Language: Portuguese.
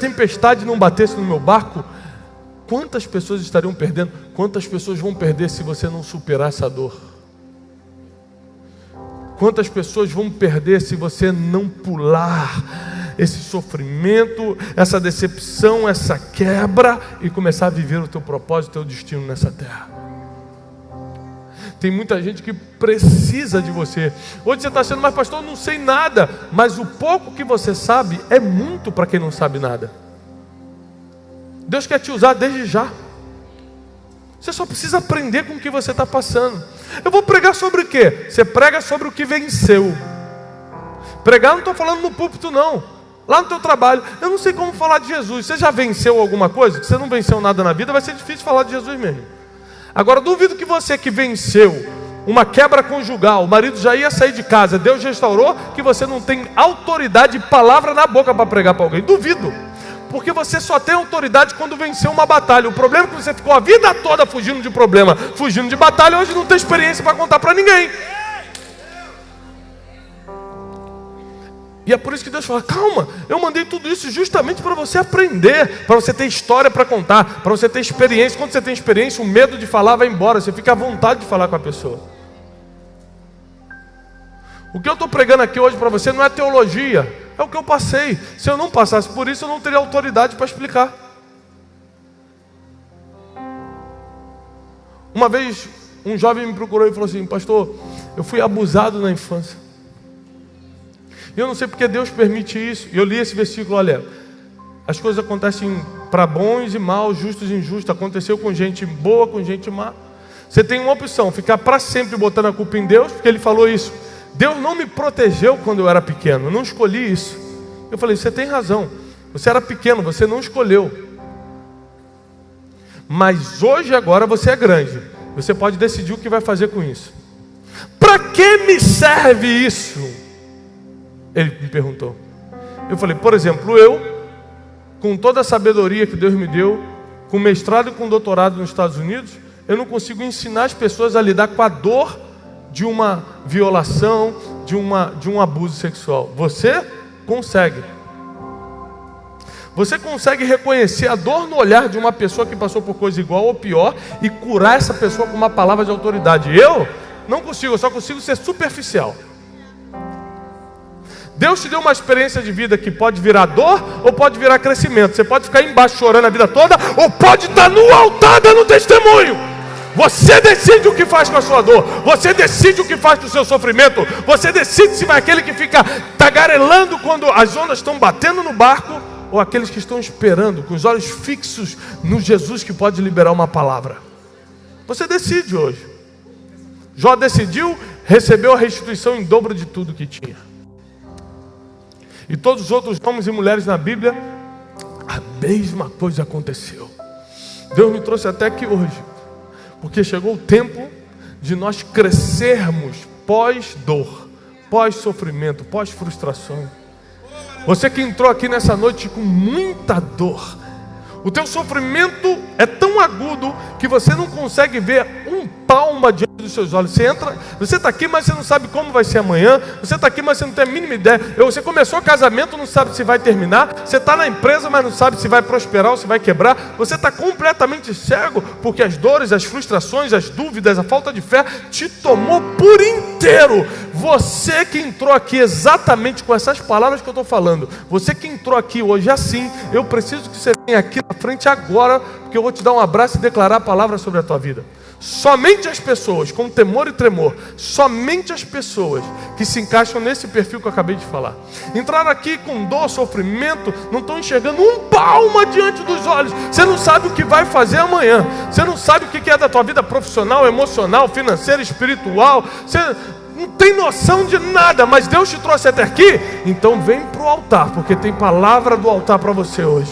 tempestade não batesse no meu barco, quantas pessoas estariam perdendo? Quantas pessoas vão perder se você não superar essa dor? Quantas pessoas vão perder se você não pular esse sofrimento, essa decepção, essa quebra e começar a viver o teu propósito, o teu destino nessa terra? Tem muita gente que precisa de você. Hoje você está achando, mas pastor, eu não sei nada. Mas o pouco que você sabe é muito para quem não sabe nada. Deus quer te usar desde já. Você só precisa aprender com o que você está passando. Eu vou pregar sobre o quê? Você prega sobre o que venceu. Pregar não estou falando no púlpito não. Lá no teu trabalho. Eu não sei como falar de Jesus. Você já venceu alguma coisa? Se você não venceu nada na vida, vai ser difícil falar de Jesus mesmo. Agora, duvido que você que venceu uma quebra conjugal, o marido já ia sair de casa, Deus restaurou, que você não tem autoridade e palavra na boca para pregar para alguém. Duvido. Porque você só tem autoridade quando venceu uma batalha. O problema é que você ficou a vida toda fugindo de problema, fugindo de batalha, hoje não tem experiência para contar para ninguém. E é por isso que Deus fala, calma, eu mandei tudo isso justamente para você aprender, para você ter história para contar, para você ter experiência. Quando você tem experiência, o medo de falar vai embora, você fica à vontade de falar com a pessoa. O que eu estou pregando aqui hoje para você não é teologia, é o que eu passei. Se eu não passasse por isso, eu não teria autoridade para explicar. Uma vez, um jovem me procurou e falou assim, pastor, eu fui abusado na infância. Eu não sei porque Deus permite isso. E eu li esse versículo, olha, as coisas acontecem para bons e maus, justos e injustos. Aconteceu com gente boa, com gente má. Você tem uma opção, ficar para sempre botando a culpa em Deus, porque Ele falou isso. Deus não me protegeu quando eu era pequeno, eu não escolhi isso. Eu falei, você tem razão, você era pequeno, você não escolheu. Mas hoje agora você é grande, você pode decidir o que vai fazer com isso. Para que me serve isso? Ele me perguntou. Eu falei, por exemplo, eu, com toda a sabedoria que Deus me deu, com mestrado e com doutorado nos Estados Unidos, eu não consigo ensinar as pessoas a lidar com a dor de uma violação, de um abuso sexual. Você consegue. Você consegue reconhecer a dor no olhar de uma pessoa que passou por coisa igual ou pior e curar essa pessoa com uma palavra de autoridade. Eu não consigo, eu só consigo ser superficial. Deus te deu uma experiência de vida que pode virar dor ou pode virar crescimento. Você pode ficar embaixo chorando a vida toda ou pode estar no altar dando testemunho. Você decide o que faz com a sua dor. Você decide o que faz com o seu sofrimento. Você decide se vai aquele que fica tagarelando quando as ondas estão batendo no barco ou aqueles que estão esperando com os olhos fixos no Jesus que pode liberar uma palavra. Você decide hoje. Jó decidiu, recebeu a restituição em dobro de tudo que tinha. E todos os outros homens e mulheres na Bíblia, a mesma coisa aconteceu. Deus me trouxe até aqui hoje, porque chegou o tempo de nós crescermos pós-dor, pós-sofrimento, pós-frustração. Você que entrou aqui nessa noite com muita dor, o teu sofrimento é tão agudo que você não consegue ver um palmo diante dos seus olhos. Você está aqui, mas você não sabe como vai ser amanhã. Você está aqui, mas você não tem a mínima ideia. Você começou o casamento, não sabe se vai terminar. Você está na empresa, mas não sabe se vai prosperar ou se vai quebrar. Você está completamente cego, porque as dores, as frustrações, as dúvidas, a falta de fé te tomou por inteiro. Você que entrou aqui exatamente com essas palavras que eu estou falando, você que entrou aqui hoje assim, eu preciso que você venha aqui na frente agora, porque eu vou te dar um abraço e declarar a palavra sobre a tua vida. Somente as pessoas com temor e tremor, somente as pessoas que se encaixam nesse perfil que eu acabei de falar, entraram aqui com dor, sofrimento, não estão enxergando um palmo diante dos olhos. Você não sabe o que vai fazer amanhã. Você não sabe o que é da tua vida profissional, emocional, financeira, espiritual. Você não tem noção de nada, mas Deus te trouxe até aqui. Então vem para o altar, porque tem palavra do altar para você hoje.